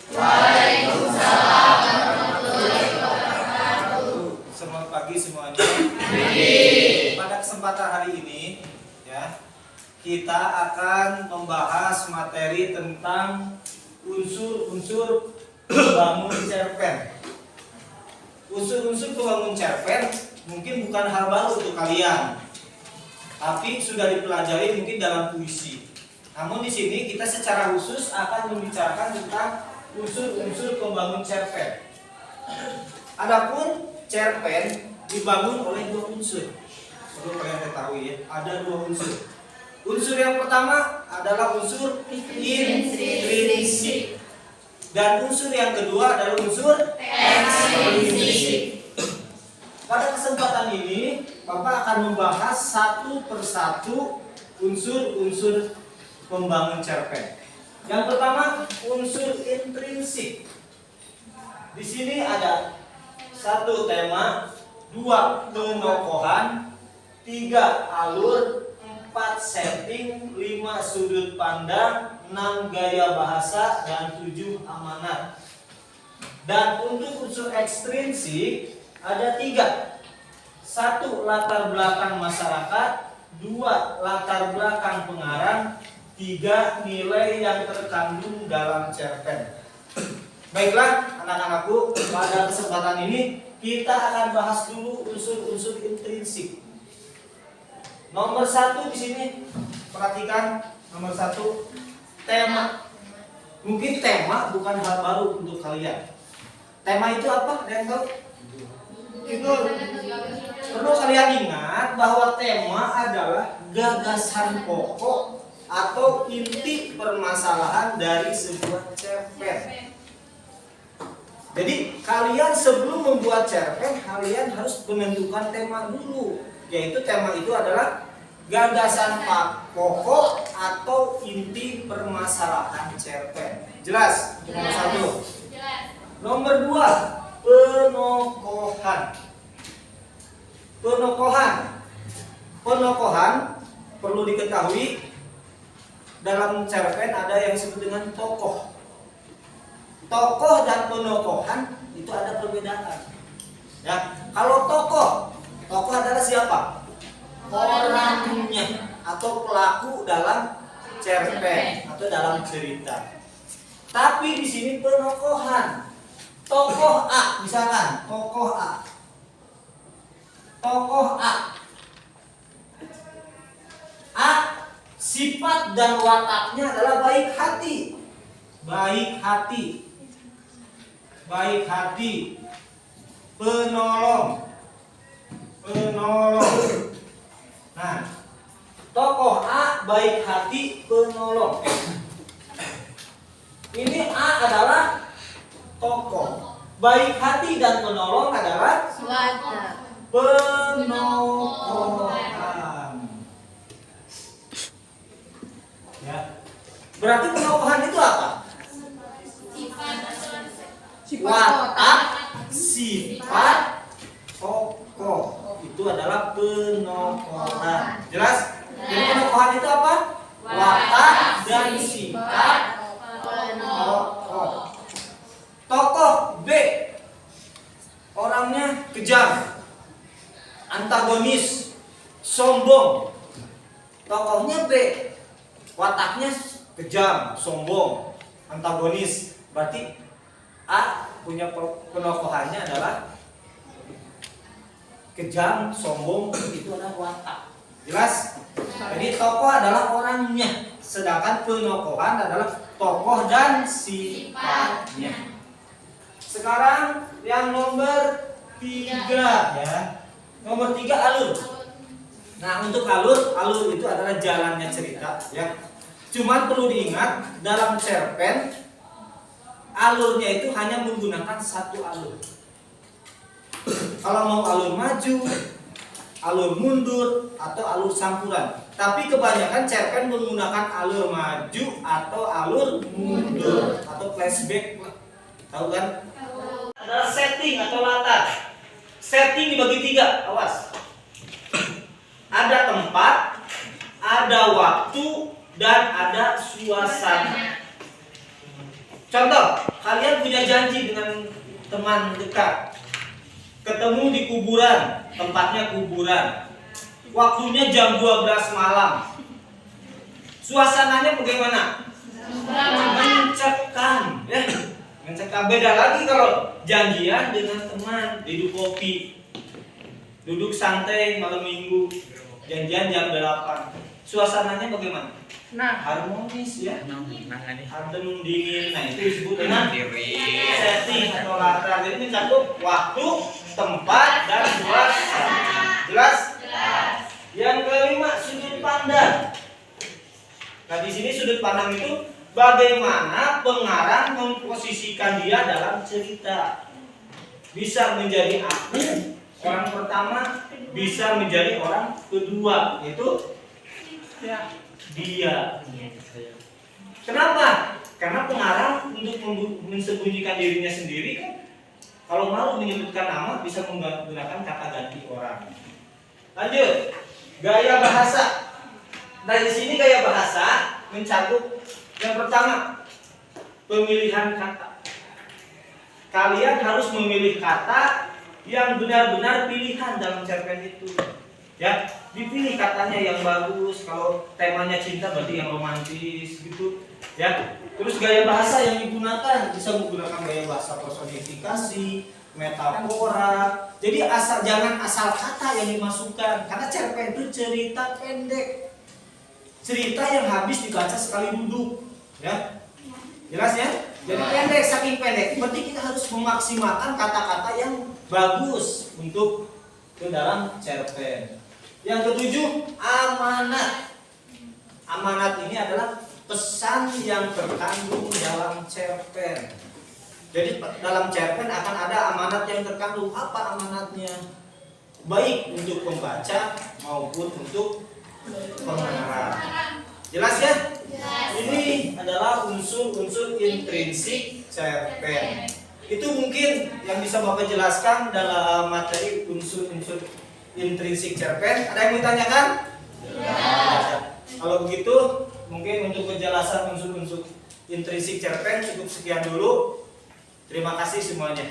Waalaikumsalam warahmatullahi wabarakatuh. Selamat pagi semuanya. Pada kesempatan hari ini, ya, kita akan membahas materi tentang unsur-unsur pembangun cerpen. Unsur-unsur pembangun cerpen mungkin bukan hal baru untuk kalian, tapi sudah dipelajari mungkin dalam puisi. Namun di sini kita secara khusus akan membicarakan tentang unsur-unsur pembangun cerpen. Adapun cerpen dibangun oleh dua unsur. Perlu kalian ketahui ya, ada dua unsur. Unsur yang pertama adalah unsur intrinsik dan unsur yang kedua adalah unsur ekstrinsik. Pada kesempatan ini, Bapak akan membahas satu persatu unsur-unsur pembangun cerpen. Yang pertama, unsur intrinsik. Di sini ada satu tema, dua penokohan, tiga alur, 4 setting, 5 sudut pandang, 6 gaya bahasa, dan 7 amanat. Dan untuk unsur ekstrinsik ada 3. 1 latar belakang masyarakat, 2 latar belakang pengarang, 3 nilai yang terkandung dalam cerpen. Baiklah anak-anakku, pada kesempatan ini kita akan bahas dulu unsur-unsur intrinsik. Nomor 1 di sini, perhatikan nomor 1, tema. Mungkin tema bukan hal baru untuk kalian. Tema itu apa? Ada yang tahu? Itu perlu kalian ingat bahwa tema adalah gagasan pokok atau inti permasalahan dari sebuah cerpen. Jadi kalian sebelum membuat cerpen, kalian harus menentukan tema dulu. Yaitu tema itu adalah gagasan pokok atau inti permasalahan cerpen. Jelas? Itu nomor 1. Nomor 2, penokohan. Penokohan perlu diketahui, dalam cerpen ada yang disebut dengan tokoh. Tokoh dan penokohan itu ada perbedaan. Ya, kalau tokoh adalah siapa? Orangnya atau pelaku dalam cerpen atau dalam cerita. Tapi di sini penokohan. Tokoh A, misalkan tokoh A. A, sifat dan wataknya adalah baik hati. Penolong. Nah, tokoh A baik hati, penolong. Ini A adalah tokoh. Baik hati dan penolong adalah penokohan. Ya. Berarti penokohan itu apa? Watak, sifat, tokoh. Itu adalah penokohan. Jelas? Jadi penokohan itu apa? Watak dan sifat, tokoh. Tokoh B, orangnya kejam, antagonis, sombong. Tokohnya B, wataknya kejam, sombong, antagonis. Berarti A punya penokohannya adalah kejam, sombong, itu adalah watak. Jelas? Jadi tokoh adalah orangnya, sedangkan penokohan adalah tokoh dan sifatnya. Sekarang yang nomor 3 ya. Nomor 3 alur. Nah, untuk alur itu adalah jalannya cerita ya. Cuman perlu diingat dalam cerpen alurnya itu hanya menggunakan satu alur. Kalau mau alur maju, alur mundur atau alur campuran. Tapi kebanyakan cerpen menggunakan alur maju atau alur mundur atau flashback. Tahu kan? Adalah setting atau latar. Setting dibagi 3, awas. Ada tempat, ada waktu, dan ada suasana. Contoh, kalian punya janji dengan teman dekat, ketemu di kuburan, tempatnya kuburan, waktunya jam 12 malam. Suasananya bagaimana? Mencekam, ya. Mencekam. Beda lagi kalau janjian dengan teman, duduk kopi, duduk santai malam minggu, janjian jam 8. Suasananya bagaimana? Nah, Harmonis, ya. Adem, dingin. Nah, itu disebut dengan setting atau latar. Jadi mencakup waktu, tempat, dan suasana. Jelas? Yang kelima, sudut pandang. Nah, di sini sudut pandang itu bagaimana pengarang memposisikan dia dalam cerita. Bisa menjadi aku, orang pertama, bisa menjadi orang kedua, yaitu dia. Kenapa? Karena pengarang untuk mensembunyikan dirinya sendiri kan, kalau mau menyebutkan nama bisa menggunakan kata ganti orang. Lanjut, gaya bahasa. Nah, di sini gaya bahasa mencakup yang pertama, pemilihan kata. Kalian harus memilih kata yang benar-benar pilihan dalam cerpen itu. Ya, dipilih katanya yang bagus. Kalau temanya cinta berarti yang romantis gitu. Ya. Terus gaya bahasa yang digunakan bisa menggunakan gaya bahasa personifikasi, metafora. Jadi jangan asal kata yang dimasukkan, karena cerpen itu cerita pendek. Cerita yang habis dibaca sekali duduk, ya. Jelas ya? Jadi pendek, saking pendek, berarti kita harus memaksimalkan kata-kata yang bagus untuk ke dalam cerpen. Yang ketujuh, amanat. Amanat ini adalah pesan yang terkandung dalam cerpen. Jadi dalam cerpen akan ada amanat yang terkandung. Apa amanatnya? Baik untuk pembaca maupun untuk pengarang. Jelas ya? Ini adalah unsur-unsur intrinsik cerpen. Itu mungkin yang bisa Bapak jelaskan dalam materi unsur-unsur intrinsik cerpen. Ada yang mau ditanyakan? Kalau begitu, mungkin untuk penjelasan unsur-unsur intrinsik cerpen cukup sekian dulu. Terima kasih semuanya.